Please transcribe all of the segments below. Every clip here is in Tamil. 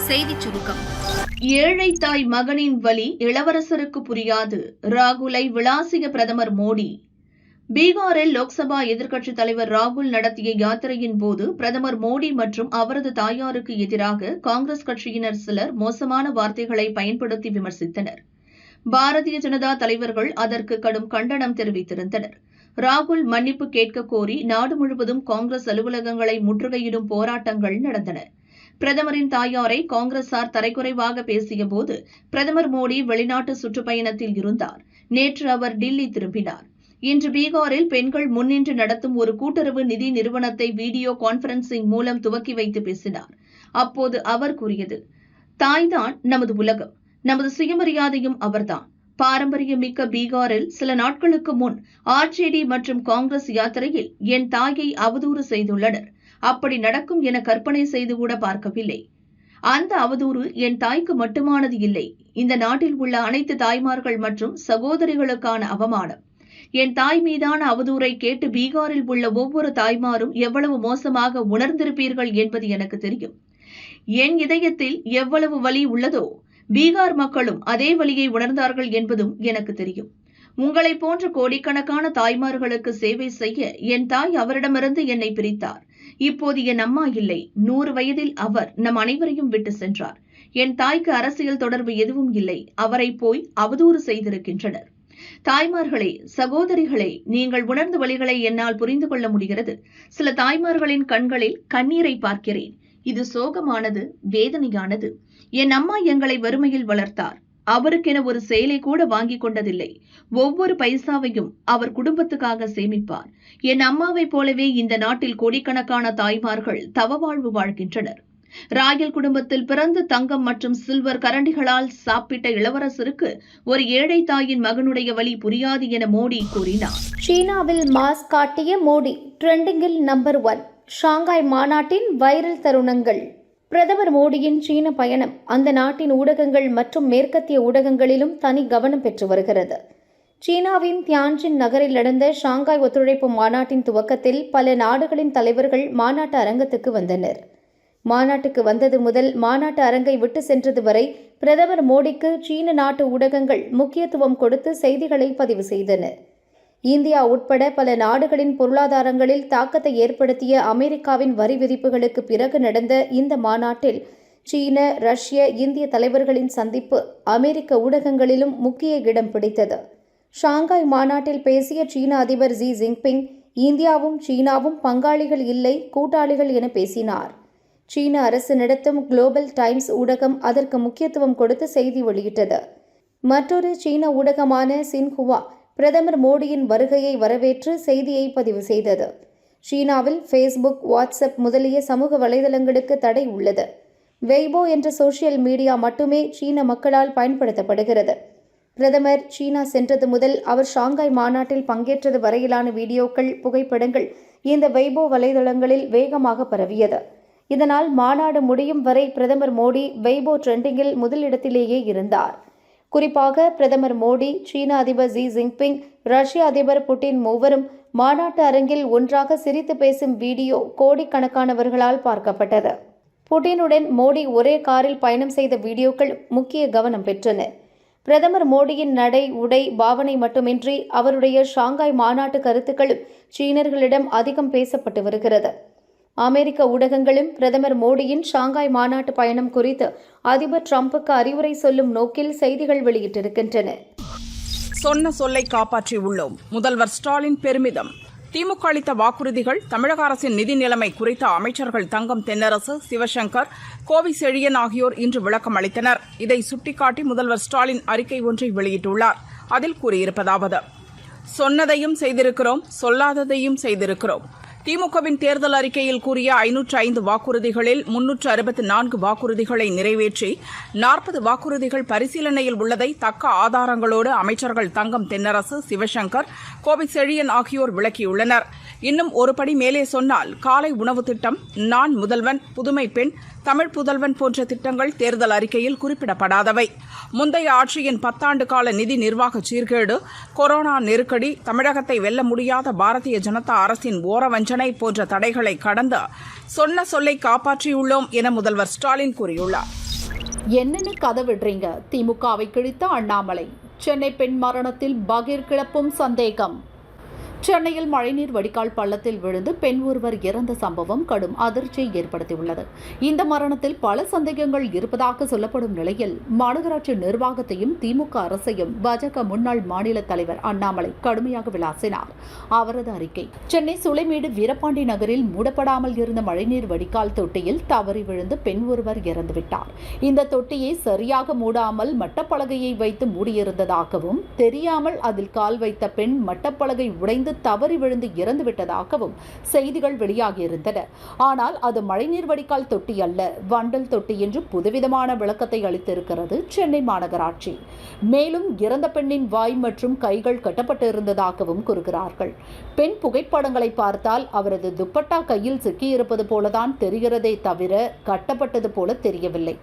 செய்திச் சுருக்கம். ஏழை தாய் மகனின் வலி இளவரசருக்கு புரியாது, ராகுலை விளாசிய பிரதமர் மோடி. பீகாரில் லோக்சபா எதிர்க்கட்சித் தலைவர் ராகுல் நடத்திய யாத்திரையின் போது பிரதமர் மோடி மற்றும் அவரது தாயாருக்கு எதிராக காங்கிரஸ் கட்சியினர் சிலர் மோசமான வார்த்தைகளை பயன்படுத்தி விமர்சித்தனர். பாரதிய ஜனதா தலைவர்கள் அதற்கு கடும் கண்டனம் தெரிவித்திருந்தனர். ராகுல் மன்னிப்பு கேட்க கோரி நாடு முழுவதும் காங்கிரஸ் அலுவலகங்களை முற்றுகையிடும் போராட்டங்கள் நடந்தன. பிரதமரின் தாயாரை காங்கிரசார் தரைக்குறைவாக பேசியபோது பிரதமர் மோடி வெளிநாட்டு சுற்றுப்பயணத்தில் இருந்தார். நேற்று அவர் டில்லி திரும்பினார். இன்று பீகாரில் பெண்கள் முன்னின்று நடத்தும் ஒரு கூட்டுறவு நிதி நிறுவனத்தை வீடியோ கான்பரன்சிங் மூலம் துவக்கி வைத்து பேசினார். அப்போது அவர் கூறியது, தாய்தான் நமது உலகம், நமது சுயமரியாதையும் அவர்தான். பாரம்பரியமிக்க பீகாரில் சில நாட்களுக்கு முன் ஆர்ஜேடி மற்றும் காங்கிரஸ் யாத்திரையில் என் தாயை அவதூறு செய்துள்ளனர். அப்படி நடக்கும் என கற்பனை செய்து கூட பார்க்கவில்லை. அந்த அவதூறு என் தாய்க்கு மட்டுமானது இல்லை, இந்த நாட்டில் உள்ள அனைத்து தாய்மார்கள் மற்றும் சகோதரிகளுக்கான அவமானம். என் தாய் மீதான அவதூறை கேட்டு பீகாரில் உள்ள ஒவ்வொரு தாய்மாரும் எவ்வளவு மோசமாக உணர்ந்திருப்பீர்கள் என்பது எனக்கு தெரியும். என் இதயத்தில் எவ்வளவு வலி உள்ளதோ பீகார் மக்களும் அதே வலியை உணர்ந்தார்கள் என்பதும் எனக்கு தெரியும். உங்களைப் போன்ற கோடிக்கணக்கான தாய்மார்களுக்கு சேவை செய்ய என் தாய் அவரிடமிருந்து என்னை பிரித்தார். இப்போது என் அம்மா இல்லை. 100 வயதில் அவர் நம் அனைவரையும் விட்டு சென்றார். என் தாய்க்கு அரசியல் தொடர்பு எதுவும் இல்லை. அவரை போய் அவதூறு செய்திருக்கின்றனர். தாய்மார்களே, சகோதரிகளே, நீங்கள் உணர்ந்த வழிகளை என்னால் புரிந்து கொள்ள முடிகிறது. சில தாய்மார்களின் கண்களில் கண்ணீரை பார்க்கிறேன். இது சோகமானது, வேதனையானது. என் அம்மா எங்களை வறுமையில் வளர்த்தார். அவருக்கென ஒரு சேலை கூட வாங்கிக் கொண்டதில்லை. ஒவ்வொரு பைசாவையும் அவர் குடும்பத்துக்காக சேமிப்பார். என் அம்மாவைப் போலவே இந்த நாட்டில் கோடிக்கணக்கான தாய்மார்கள் தவவாழ்வு வாழ்கின்றனர். ராயல் குடும்பத்தில் பிறந்து தங்கம் மற்றும் சில்வர் கரண்டிகளால் சாப்பிட்ட இளவரசருக்கு ஒரு ஏழை தாயின் மகனுடைய வலி புரியாது என மோடி கூறினார். சீனாவில் மாஸ்க் காட்டிய மோடி ட்ரெண்டிங்கில் நம்பர் 1. ஷாங்காய் மாநாட்டின் வைரல் தருணங்கள். பிரதமர் மோடியின் சீன பயணம் அந்த நாட்டின் ஊடகங்கள் மற்றும் மேற்கத்திய ஊடகங்களிலும் தனி கவனம் பெற்று வருகிறது. சீனாவின் தியான்ஜின் நகரில் நடந்த ஷாங்காய் ஒத்துழைப்பு மாநாட்டின் துவக்கத்தில் பல நாடுகளின் தலைவர்கள் மாநாட்டு அரங்கத்துக்கு வந்தனர். மாநாட்டுக்கு வந்தது முதல் மாநாட்டு அரங்கை விட்டு சென்றது வரை பிரதமர் மோடிக்கு சீன நாட்டு ஊடகங்கள் முக்கியத்துவம் கொடுத்து செய்திகளை பதிவு செய்தனர். இந்தியா உட்பட பல நாடுகளின் பொருளாதாரங்களில் தாக்கத்தை ஏற்படுத்திய அமெரிக்காவின் வரி விதிப்புகளுக்கு பிறகு நடந்த இந்த மாநாட்டில் சீன, ரஷ்ய, இந்திய தலைவர்களின் சந்திப்பு அமெரிக்க ஊடகங்களிலும் முக்கிய இடம் பிடித்தது. ஷாங்காய் மாநாட்டில் பேசிய சீன அதிபர் ஜி ஜின்பிங், இந்தியாவும் சீனாவும் பங்காளிகள் இல்லை, கூட்டாளிகள் என பேசினார். சீன அரசு நடத்தும் குளோபல் டைம்ஸ் ஊடகம் அதற்கு முக்கியத்துவம் கொடுத்து செய்தி வெளியிட்டது. மற்றொரு சீன ஊடகமான சின்ஹுவா பிரதமர் மோடியின் வருகையை வரவேற்று செய்தியை பதிவு செய்தது. சீனாவில் ஃபேஸ்புக், வாட்ஸ்அப் முதலிய சமூக வலைதளங்களுக்கு தடை உள்ளது. வெய்போ என்ற சோஷியல் மீடியா மட்டுமே சீன மக்களால் பயன்படுத்தப்படுகிறது. பிரதமர் சீனா சென்றது முதல் அவர் ஷாங்காய் மாநாட்டில் பங்கேற்றது வரையிலான வீடியோக்கள், புகைப்படங்கள் இந்த வெய்போ வலைதளங்களில் வேகமாக பரவியது. இதனால் மாநாடு முடியும் வரை பிரதமர் மோடி வெய்போ ட்ரெண்டிங்கில் முதலிடத்திலேயே இருந்தார். குறிப்பாக பிரதமர் மோடி, சீன அதிபர் ஜி ஜின்பிங், ரஷ்ய அதிபர் புட்டின் மூவரும் மாநாட்டு அரங்கில் ஒன்றாக சிரித்து பேசும் வீடியோ கோடிக்கணக்கானவர்களால் பார்க்கப்பட்டது. புட்டினுடன் மோடி ஒரே காரில் பயணம் செய்த வீடியோக்கள் முக்கிய கவனம் பெற்றன. பிரதமர் மோடியின் நடை, உடை, பாவனை மட்டுமின்றி அவருடைய ஷாங்காய் மாநாட்டு கருத்துக்களும் சீனர்களிடம் அதிகம் பேசப்பட்டு வருகிறது. அமெரிக்க ஊடகங்களும் பிரதமர் மோடியின் ஷாங்காய் மாநாட்டு பயணம் குறித்து அதிபர் டிரம்புக்கு அறிவுரை சொல்லும் நோக்கில் செய்திகள் வெளியிட்டிருக்கின்றன. சொன்ன சொல்லை காப்பாற்றியுள்ளோம், முதல்வர் ஸ்டாலின் பெருமிதம். திமுக அளித்த வாக்குறுதிகள், தமிழக அரசின் நிதி நிலைமை குறித்த அமைச்சர்கள் தங்கம் தென்னரசு, சிவசங்கர், கோவி செழியன் ஆகியோர் இன்று விளக்கம் அளித்தனர். இதை சுட்டிக்காட்டி முதல்வர் ஸ்டாலின் அறிக்கை ஒன்றை வெளியிட்டுள்ளார். அதில் கூறியிருப்பதாவது: சொன்னதையும் செய்திருக்கிறோம், சொல்லாததையும் செய்திருக்கிறோம். திமுகவின் தேர்தல் அறிக்கையில் கூறிய 505 வாக்குறுதிகளில் 364 வாக்குறுதிகளை நிறைவேற்றி 40 வாக்குறுதிகள் பரிசீலனையில் உள்ளதை தக்க ஆதாரங்களோடு அமைச்சர்கள் தங்கம் தென்னரசு, சிவசங்கர், கோவி செழியன் ஆகியோர் விளக்கியுள்ளனர். இன்னும் ஒருபடி மேலே சொன்னால், காலை உணவு திட்டம், நான் முதல்வன், புதுமை பெண், தமிழ் புதல்வன் போன்ற திட்டங்கள் தேர்தல் அறிக்கையில் குறிப்பிடப்படாதவை. முந்தைய ஆட்சியின் 10 ஆண்டு கால நிதி நிர்வாக சீர்கேடு, கொரோனா நெருக்கடி, தமிழகத்தை வெல்ல முடியாத பாரதிய ஜனதா அரசின் ஓரவஞ்சனை போன்ற தடைகளை கடந்து சொன்ன சொல்லை காப்பாற்றியுள்ளோம் என முதல்வர் ஸ்டாலின் கூறியுள்ளார். என்னென்ன கதை விடுறீங்க? திமுகவை கிழித்த அண்ணாமலை. சென்னை பெண் மரணத்தில் பகீர் கிளப்பும் சந்தேகம். சென்னையில் மழைநீர் வடிகால் பள்ளத்தில் விழுந்து பெண் ஒருவர் இறந்த சம்பவம் கடும் அதிர்ச்சியை ஏற்படுத்தியுள்ளது. இந்த மரணத்தில் பல சந்தேகங்கள் இருப்பதாக சொல்லப்படும் நிலையில் மாநகராட்சி நிர்வாகத்தையும் திமுக அரசையும் பாஜக முன்னாள் மாநில தலைவர் அண்ணாமலை கடுமையாக விளாசினார். அவரது அறிக்கை: சென்னை சுளைமேடு வீரபாண்டி நகரில் மூடப்படாமல் இருந்த மழைநீர் வடிகால் தொட்டியில் தவறி விழுந்து பெண் ஒருவர் இறந்துவிட்டார். இந்த தொட்டியை சரியாக மூடாமல் மட்டப்பலகையை வைத்து மூடியிருந்ததாகவும், தெரியாமல் அதில் கால் வைத்த பெண் மட்டப்பலகை உடைந்து தவறி விழுந்து இறந்துவிட்டதாகவும் செய்திகள் வெளியாகியிருந்தன. ஆனால் அது மழைநீர் வடிகால் தொட்டி அல்ல, வண்டல் தொட்டி என்று புதுவிதமான விளக்கத்தை அளித்திருக்கிறது சென்னை மாநகராட்சி. மேலும் இறந்த பெண்ணின் வாய் மற்றும் கைகள் கட்டப்பட்டிருந்ததாகவும் கூறுகிறார்கள். பெண் புகைப்படங்களை பார்த்தால் அவரது துப்பட்டா கையில் சிக்கியிருப்பது போலதான் தெரிகிறதே தவிர கட்டப்பட்டது போல தெரியவில்லை.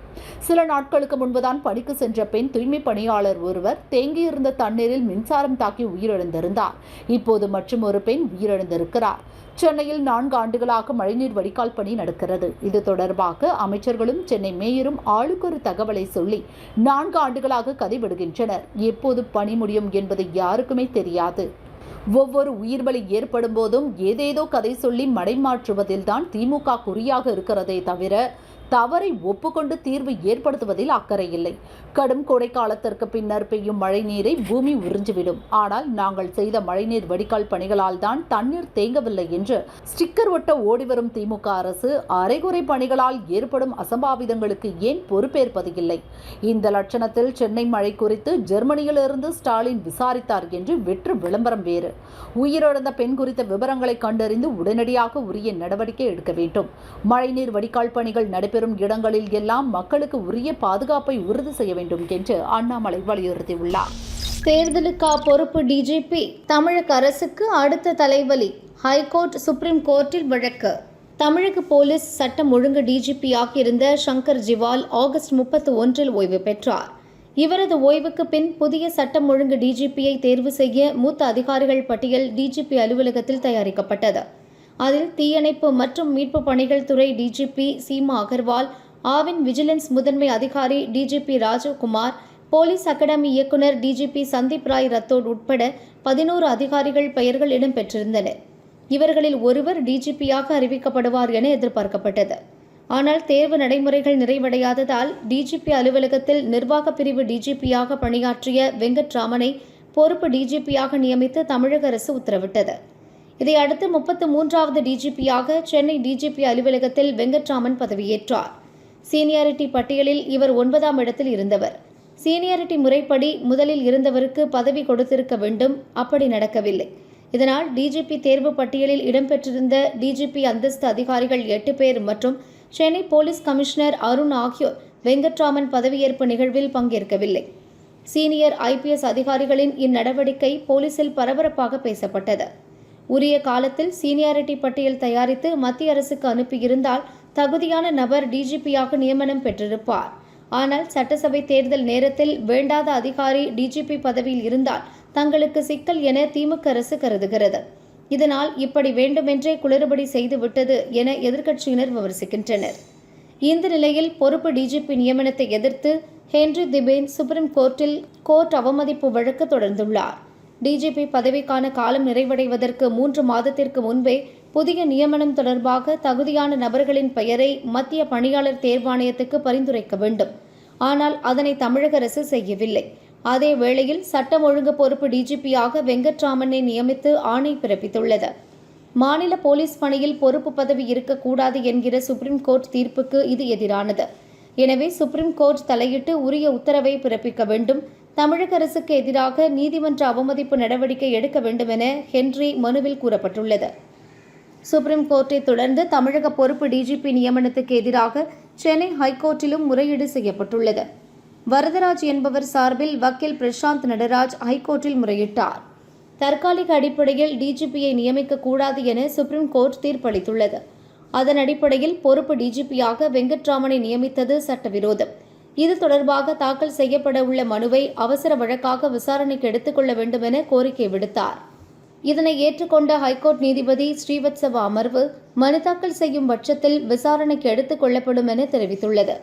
சில நாட்களுக்கு முன்புதான் பணிக்கு சென்ற பெண் தூய்மை பணியாளர் ஒருவர் தேங்கியிருந்த தண்ணீரில் மின்சாரம் தாக்கி உயிரிழந்திருந்தார். இப்போது மற்றும் ஒரு பெண் உயிரிழந்திருக்கிறார். சென்னையில் 4 ஆண்டுகளாக மழைநீர் வடிகால் பணி நடக்கிறது. இது தொடர்பாக அமைச்சர்களும் சென்னை மேயரும் ஆளுக்கு ஒரு தகவலை சொல்லி 4 ஆண்டுகளாக கதை விடுகின்றனர். எப்போது பணி முடியும் என்பது யாருக்குமே தெரியாது. ஒவ்வொரு உயிர்பலி ஏற்படும் போதும் ஏதேதோ கதை சொல்லி மடைமாற்றுவதில்தான் திமுக குறியாக இருக்கிறதே தவிர தவறை ஒப்புக்கொண்டு தீர்வு ஏற்படுத்துவதில் அக்கறை இல்லை. கடும் கோடைக்காலத்திற்கு பின்னர் பெய்யும் மழை நீரை பூமி உறிஞ்சிவிடும். ஆனால் நாங்கள் செய்த மழைநீர் வடிகால் பணிகளால் தான் தண்ணீர் தேங்கவில்லை என்று ஸ்டிக்கர் ஒட்ட ஓடிவரும் திமுக அரசு அரைகுறை பணிகளால் ஏற்படும் அசம்பாவிதங்களுக்கு ஏன் பொறுப்பேற்பது இல்லை? இந்த லட்சணத்தில் சென்னை மழை குறித்து ஜெர்மனியிலிருந்து ஸ்டாலின் விசாரித்தார் என்று வெற்று விளம்பரம் வேறு. உயிரிழந்த பெண் குறித்த விவரங்களை கண்டறிந்து உடனடியாக உரிய நடவடிக்கை எடுக்க வேண்டும். மழைநீர் வடிகால் பணிகள் நடைபெறும் இடங்களில் எல்லாம் மக்களுக்கு உரிய பாதுகாப்பை உறுதி செய்ய வேண்டும் என்று அண்ணாமலை வலியுறுத்தியுள்ளார். தேர்தலுக்கா பொறுப்பு டிஜிபி? தமிழக அரசுக்கு அடுத்த தலைவலி. ஹைகோர்ட் சுப்ரீம் கோர்ட்டில் வழக்கு. தமிழக போலீஸ் சட்டம் ஒழுங்கு டிஜிபியாக இருந்த சங்கர் ஜிவால் ஆகஸ்ட் 31 ஓய்வு பெற்றார். இவரது ஓய்வுக்கு பின் புதிய சட்டம் ஒழுங்கு டிஜிபியை தேர்வு செய்ய மூத்த அதிகாரிகள் பட்டியல் டிஜிபி அலுவலகத்தில் தயாரிக்கப்பட்டது. அதில் தீயணைப்பு மற்றும் மீட்பு பணிகள் துறை டிஜிபி சீமா அகர்வால், ஆவின் விஜிலன்ஸ் முதன்மை அதிகாரி டிஜிபி ராஜீவ்குமார், போலீஸ் அகாடமி இயக்குநர் டிஜிபி சந்தீப் ராய் ரத்தோட் உட்பட 11 அதிகாரிகள் பெயர்கள் இடம்பெற்றிருந்தனர். இவர்களில் ஒருவர் டிஜிபியாக அறிவிக்கப்படுவார் என எதிர்பார்க்கப்பட்டது. ஆனால் தேர்வு நடைமுறைகள் நிறைவடையாததால் டிஜிபி அலுவலகத்தில் நிர்வாக பிரிவு டிஜிபியாக பணியாற்றிய வெங்கட்ராமனை பொறுப்பு டிஜிபியாக நியமித்து தமிழக அரசு உத்தரவிட்டது. இதையடுத்து 33வது டிஜிபியாக சென்னை டிஜிபி அலுவலகத்தில் வெங்கட்ராமன் பதவியேற்றார். சீனியாரிட்டி பட்டியலில் இவர் 9ஆம் இடத்தில் இருந்தவர். சீனியாரிட்டி முறைப்படி முதலில் இருந்தவருக்கு பதவி கொடுத்திருக்க வேண்டும். அப்படி நடக்கவில்லை. இதனால் டிஜிபி தேர்வு பட்டியலில் இடம்பெற்றிருந்த டிஜிபி அந்தஸ்து அதிகாரிகள் 8 பேர் மற்றும் சென்னை போலீஸ் கமிஷனர் அருண் ஆகியோர் வெங்கட்ராமன் பதவியேற்பு நிகழ்வில் பங்கேற்கவில்லை. சீனியர் IPS அதிகாரிகளின் இந்நடவடிக்கை போலீசில் பரபரப்பாக பேசப்பட்டது. உரிய காலத்தில் சீனியாரிட்டி பட்டியல் தயாரித்து மத்திய அரசுக்கு அனுப்பியிருந்தால் தகுதியான நபர் டிஜிபியாக நியமனம் பெற்றிருப்பார். ஆனால் சட்டசபை தேர்தல் நேரத்தில் வேண்டாத அதிகாரி டிஜிபி பதவியில் இருந்தால் தங்களுக்கு சிக்கல் என திமுக அரசு கருதுகிறது. இதனால் இப்படி வேண்டுமென்றே குளறுபடி செய்துவிட்டது என எதிர்க்கட்சியினர் விமர்சிக்கின்றனர். இந்த நிலையில் பொறுப்பு டிஜிபி நியமனத்தை எதிர்த்து ஹென்றி திபேன் சுப்ரீம் கோர்ட்டில் கோர்ட் அவமதிப்பு வழக்கு தொடர்ந்துள்ளார். டிஜிபி பதவிக்கான காலம் நிறைவடைவதற்கு 3 மாதத்திற்கு முன்பே புதிய நியமனம் தொடர்பாக தகுதியான நபர்களின் பெயரை மத்திய பணியாளர் தேர்வாணையத்துக்கு பரிந்துரைக்க வேண்டும். ஆனால் அதனை தமிழக அரசு செய்யவில்லை. அதே வேளையில் சட்டம் ஒழுங்கு பொறுப்பு டிஜிபியாக வெங்கட்ராமனை நியமித்து ஆணை பிறப்பித்துள்ளது. மாநில போலீஸ் பணியில் பொறுப்பு பதவி இருக்கக்கூடாது என்கிற சுப்ரீம் கோர்ட் தீர்ப்புக்கு இது எதிரானது. எனவே சுப்ரீம் கோர்ட் தலையிட்டு உரிய உத்தரவை பிறப்பிக்க வேண்டும். தமிழக அரசுக்கு எதிராக நீதிமன்ற அவமதிப்பு நடவடிக்கை எடுக்க வேண்டும் என ஹென்றி மனுவில் கூறப்பட்டுள்ளது. சுப்ரீம் கோர்ட்டை தொடர்ந்து தமிழக பொறுப்பு டிஜிபி நியமனத்துக்கு எதிராக சென்னை ஹைகோர்ட்டிலும் முறையீடு செய்யப்பட்டுள்ளது. வரதராஜ் என்பவர் சார்பில் வக்கீல் பிரசாந்த் நடராஜ் ஹைகோர்ட்டில் முறையிட்டார். தற்காலிக அடிப்படையில் டிஜிபியை நியமிக்கக்கூடாது என சுப்ரீம் கோர்ட் தீர்ப்பளித்துள்ளது. அதன் அடிப்படையில் பொறுப்பு டிஜிபியாக வெங்கட்ராமனை நியமித்தது சட்டவிரோதம். இது தொடர்பாக தாக்கல் செய்யப்பட உள்ள மனுவை அவசர வழக்காக விசாரணைக்கு எடுத்துக்கொள்ள வேண்டும் என கோரிக்கை விடுத்தார். இதனை ஏற்றுக்கொண்ட ஹைகோர்ட் நீதிபதி ஸ்ரீவத்சவா அமர்வு மனு தாக்கல் செய்யும் பட்சத்தில் விசாரணைக்கு எடுத்துக் கொள்ளப்படும் என தெரிவித்துள்ளது.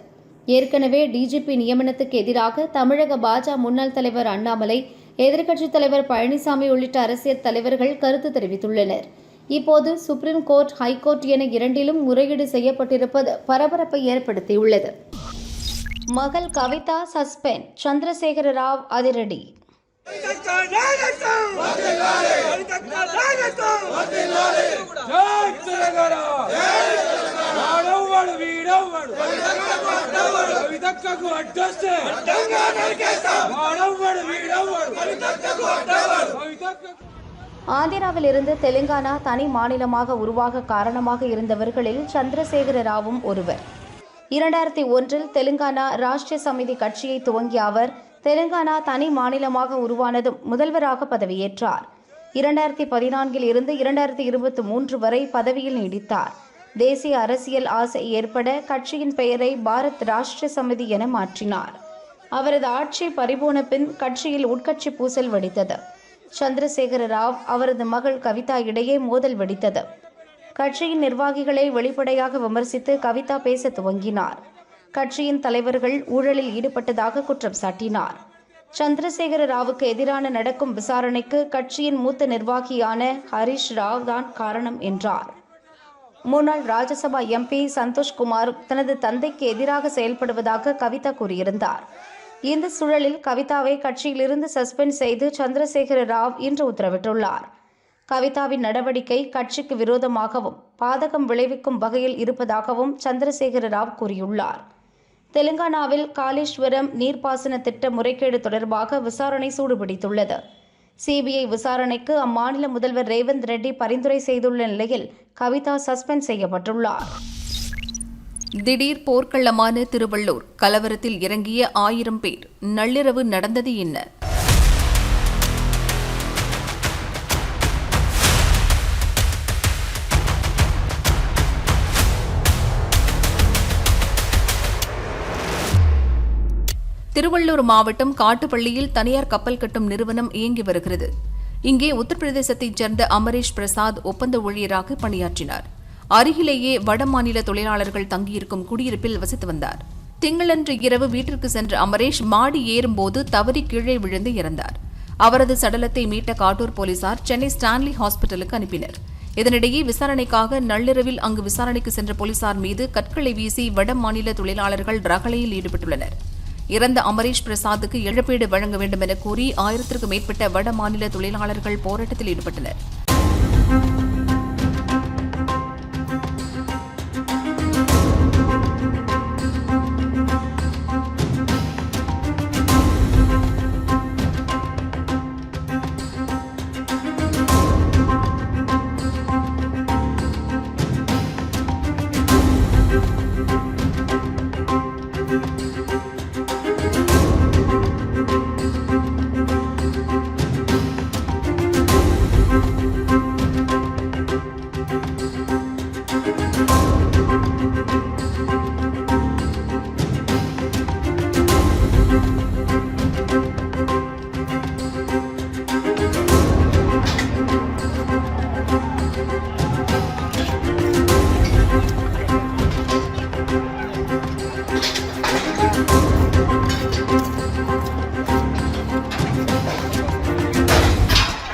ஏற்கனவே டிஜிபி நியமனத்துக்கு எதிராக தமிழக பாஜக முன்னாள் தலைவர் அண்ணாமலை, எதிர்க்கட்சித் தலைவர் பழனிசாமி உள்ளிட்ட அரசியல் தலைவர்கள் கருத்து தெரிவித்துள்ளனர். இப்போது சுப்ரீம் கோர்ட், ஹைகோர்ட் என இரண்டிலும் முறையீடு செய்யப்பட்டிருப்பது பரபரப்பை ஏற்படுத்தியுள்ளது. மகள் கவிதா சஸ்பெண்ட், சந்திரசேகர ராவ் அதிரடி. ஆந்திராவிலிருந்து தெலுங்கானா தனி மாநிலமாக உருவாக காரணமாக இருந்தவர்களில் சந்திரசேகர ராவும் ஒருவர். 2001 தெலுங்கானா ராஷ்டிரிய சமிதி கட்சியை துவங்கிய அவர் தெலுங்கானா தனி மாநிலமாக உருவானதும் முதல்வராக பதவியேற்றார். 2014 இருந்து 2023 வரை பதவியில் நீடித்தார். தேசிய அரசியல் ஆசை ஏற்பட கட்சியின் பெயரை பாரத் ராஷ்டிரிய சமிதி என மாற்றினார். அவரது ஆட்சி பறிபோன பின் கட்சியில் உட்கட்சி பூசல் வெடித்தது. சந்திரசேகர ராவ், அவரது மகள் கவிதா இடையே மோதல் வெடித்தது. கட்சியின் நிர்வாகிகளை வெளிப்படையாக விமர்சித்து கவிதா பேச துவங்கினார். கட்சியின் தலைவர்கள் ஊழலில் ஈடுபட்டதாக குற்றம் சாட்டினார். சந்திரசேகர ராவுக்கு எதிரான நடக்கும் விசாரணைக்கு கட்சியின் மூத்த நிர்வாகியான ஹரிஷ் ராவ் தான் காரணம் என்றார். முன்னாள் ராஜ்யசபா எம்பி சந்தோஷ்குமார் தனது தந்தைக்கு எதிராக செயல்படுவதாக கவிதா கூறியிருந்தார். இந்த சூழலில் கவிதாவை கட்சியிலிருந்து சஸ்பெண்ட் செய்து சந்திரசேகர ராவ் இன்று உத்தரவிட்டுள்ளார். கவிதாவின் நடவடிக்கை கட்சிக்கு விரோதமாகவும் பாதகம் விளைவிக்கும் வகையில் இருப்பதாகவும் சந்திரசேகர ராவ் கூறியுள்ளார். தெலுங்கானாவில் காளேஸ்வரம் நீர்ப்பாசன திட்ட முறைகேடு தொடர்பாக விசாரணை சூடுபிடித்துள்ளது. சிபிஐ விசாரணைக்கு அம்மாநில முதல்வர் ரேவந்த் ரெட்டி பரிந்துரை செய்துள்ள நிலையில் கவிதா சஸ்பெண்ட் செய்யப்பட்டுள்ளார். திடீர் போர்க்களமான திருவள்ளூர், கலவரத்தில் இறங்கிய 1000 பேர். நள்ளிரவு நடந்தது என்ன? திருவள்ளூர் மாவட்டம் காட்டுப்பள்ளியில் தனியார் கப்பல் கட்டும் நிறுவனம் இயங்கி வருகிறது. இங்கே உத்தரப்பிரதேசத்தைச் சேர்ந்த அமரேஷ் பிரசாத் ஒப்பந்த ஊழியராக பணியாற்றினார். அருகிலேயே வடமாநில தொழிலாளர்கள் தங்கியிருக்கும் குடியிருப்பில் வசித்து வந்தார். திங்களன்று இரவு வீட்டிற்கு சென்ற அமரேஷ் மாடி ஏறும்போது தவறி கீழே விழுந்து இறந்தார். அவரது சடலத்தை மீட்ட காட்டூர் போலீசார் சென்னை ஸ்டான்லி ஹாஸ்பிட்டலுக்கு அனுப்பினர். இதனிடையே விசாரணைக்காக நள்ளிரவில் அங்கு விசாரணைக்கு சென்ற போலீசார் மீது கற்களை வீசி வடமாநில தொழிலாளர்கள் ரகளையில் ஈடுபட்டுள்ளனர். இறந்த அமரேஷ் பிரசாத்துக்கு இழப்பீடு வழங்க வேண்டும் என கூறி 1000க்கும் மேற்பட்ட வடமாநில தொழிலாளர்கள் போராட்டத்தில் ஈடுபட்டனர்.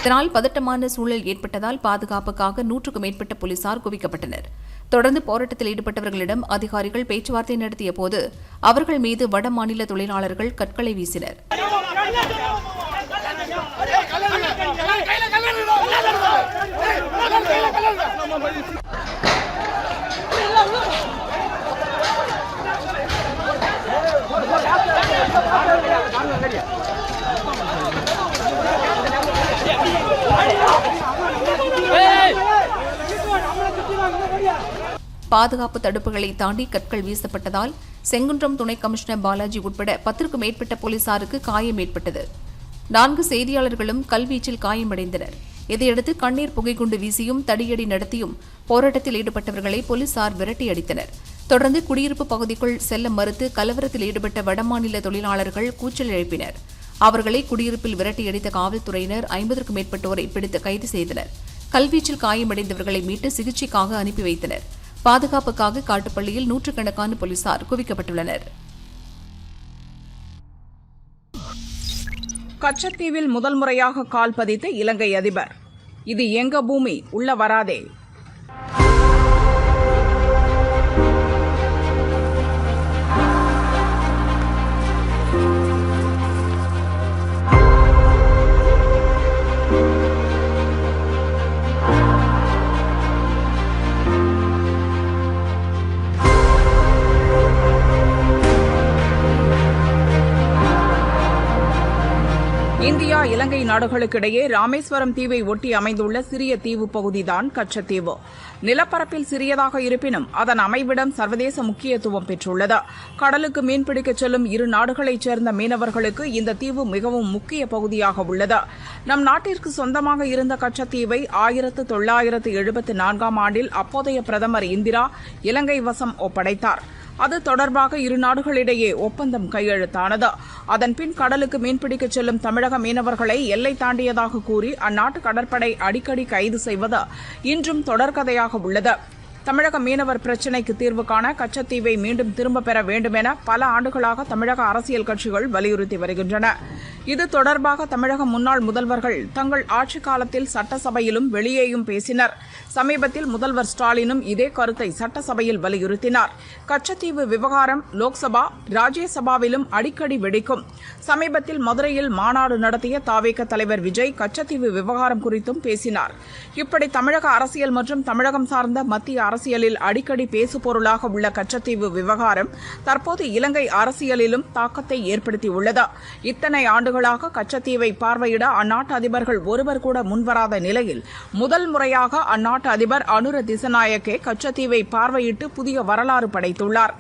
இதனால் பதட்டமான சூழல் ஏற்பட்டதால் பாதுகாப்புக்காக 100க்கும் மேற்பட்ட போலீசார் குவிக்கப்பட்டனர். தொடர்ந்து போராட்டத்தில் ஈடுபட்டவர்களிடம் அதிகாரிகள் பேச்சுவார்த்தை நடத்திய போது அவர்கள் மீது வடமாநில தொழிலாளர்கள் கற்களை வீசினர். பாதுகாப்பு தடுப்புகளை தாண்டி கற்கள் வீசப்பட்டதால் செங்குன்றம் துணை கமிஷனர் பாலாஜி உட்பட 10க்கும் மேற்பட்ட போலீசாருக்கு காயம் ஏற்பட்டது. 4 செய்தியாளர்களும் கல்வீச்சில் காயமடைந்தனர். இதையடுத்து கண்ணீர் புகைக்குண்டு வீசியும் தடியடி நடத்தியும் போராட்டத்தில் ஈடுபட்டவர்களை போலீசார் விரட்டி அடித்தனர். தொடர்ந்து குடியிருப்பு பகுதிக்குள் செல்ல மறுத்து கலவரத்தில் ஈடுபட்ட வடமாநில தொழிலாளர்கள் கூச்சல் எழுப்பினர். அவர்களை குடியிருப்பில் விரட்டியடித்த காவல்துறையினர் 50க்கும் மேற்பட்டோரை பிடித்து கைது செய்தனர். கல்வீச்சில் காயமடைந்தவர்களை மீட்டு சிகிச்சைக்காக அனுப்பி வைத்தனர். பாதுகாப்புக்காக காட்டுப்பள்ளியில் 100கணக்கான போலீசார் குவிக்கப்பட்டுள்ளனர். கச்சத்தீவில் முதல் முறையாக கால் பதித்த இலங்கை அதிபர். இது எங்க பூமி, உள்ள வராதே. இந்தியா இலங்கை நாடுகளுக்கிடையே ராமேஸ்வரம் தீவை ஒட்டி அமைந்துள்ள சிறிய தீவு பகுதிதான் கச்சத்தீவு. நிலப்பரப்பில் சிறியதாக இருப்பினும் அதன் அமைவிடம் சர்வதேச முக்கியத்துவம் பெற்றுள்ளது. கடலுக்கு மீன்பிடிக்கச் செல்லும் இரு நாடுகளைச் சேர்ந்த மீனவர்களுக்கு இந்த தீவு மிகவும் முக்கிய பகுதியாக உள்ளது. நம் நாட்டிற்கு சொந்தமாக இருந்த கச்சத்தீவை 1974ஆம் ஆண்டில் அப்போதைய பிரதமர் இந்திரா இலங்கை வசம் ஒப்படைத்தார். அது தொடர்பாக இரு நாடுகளிடையே ஒப்பந்தம் கையெழுத்தானது. அதன்பின் கடலுக்கு மீன்பிடிக்கச் செல்லும் தமிழக மீனவர்களை எல்லை தாண்டியதாக கூறி அந்நாட்டு கடற்படை அடிக்கடி கைது செய்வது இன்றும் தொடர்கதையாக உள்ளது. தமிழக மீனவர் பிரச்சினைக்கு தீர்வு காண கச்சத்தீவை மீண்டும் திரும்பப் பெற வேண்டும் என பல ஆண்டுகளாக தமிழக அரசியல் கட்சிகள் வலியுறுத்தி வருகின்றன. இது தொடர்பாக தமிழக முன்னாள் முதல்வர்கள் தங்கள் ஆட்சிக் காலத்தில் சட்டசபையிலும் வெளியேயும் பேசினர். சமீபத்தில் முதல்வர் ஸ்டாலினும் இதே கருத்தை சட்டசபையில் வலியுறுத்தினார். கச்சத்தீவு விவகாரம் லோக்சபா, ராஜ்யசபாவிலும் அடிக்கடி வெடிக்கும். சமீபத்தில் மதுரையில் மாநாடு நடத்திய தவேக தலைவர் விஜய் கச்சத்தீவு விவகாரம் குறித்தும் பேசினார். இப்படி தமிழக அரசியல் மற்றும் தமிழகம் சார்ந்த மத்திய அரசியலில் அடிக்கடி பேசுபொருளாக உள்ள கச்சத்தீவு விவகாரம் தற்போது இலங்கை அரசியலிலும் தாக்கத்தை ஏற்படுத்தியுள்ளது. இத்தனை ஆண்டுகளாக கச்சத்தீவை பார்வையிட அந்நாட்டு அதிபர்கள் ஒருவர் கூட முன்வராத நிலையில் முதல் முறையாக அந்நாட்டு அதிபர் அனுர திசநாயக்கே கச்சத்தீவை பார்வையிட்டு புதிய வரலாறு படைத்துள்ளார்.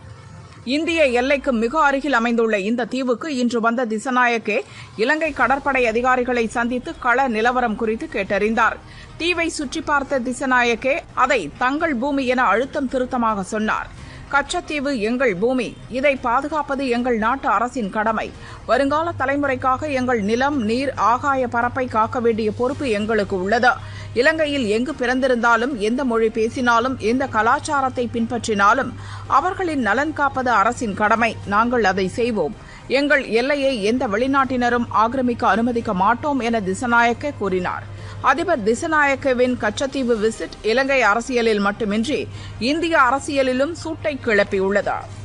இந்திய எல்லைக்கு மிக அருகில் அமைந்துள்ள இந்த தீவுக்கு இன்று வந்த திசநாயக்கே இலங்கை கடற்படை அதிகாரிகளை சந்தித்து கள நிலவரம் குறித்து கேட்டறிந்தார். தீவை சுற்றி பார்த்த திசநாயக்கே அதை தங்கள் பூமி என அழுத்தம் திருத்தமாக சொன்னார். கச்சத்தீவு எங்கள் பூமி, இதை பாதுகாப்பது எங்கள் நாட்டு அரசின் கடமை. வருங்கால தலைமுறைக்காக எங்கள் நிலம், நீர், ஆகாய பரப்பை காக்க வேண்டிய பொறுப்பு எங்களுக்கு உள்ளது. இலங்கையில் எங்கு பிறந்திருந்தாலும், எந்த மொழி பேசினாலும், எந்த கலாச்சாரத்தை பின்பற்றினாலும் அவர்களின் நலன் காப்பது அரசின் கடமை. நாங்கள் அதை செய்வோம். எங்கள் எல்லையை எந்த வெளிநாட்டினரும் ஆக்கிரமிக்க அனுமதிக்க மாட்டோம் என திசநாயக்க கூறினார். அதிபர் திசநாயக்கவின் கச்சத்தீவு விசிட் இலங்கை அரசியலில் மட்டுமின்றி இந்திய அரசியலிலும் சூட்டை கிளப்பியுள்ளது.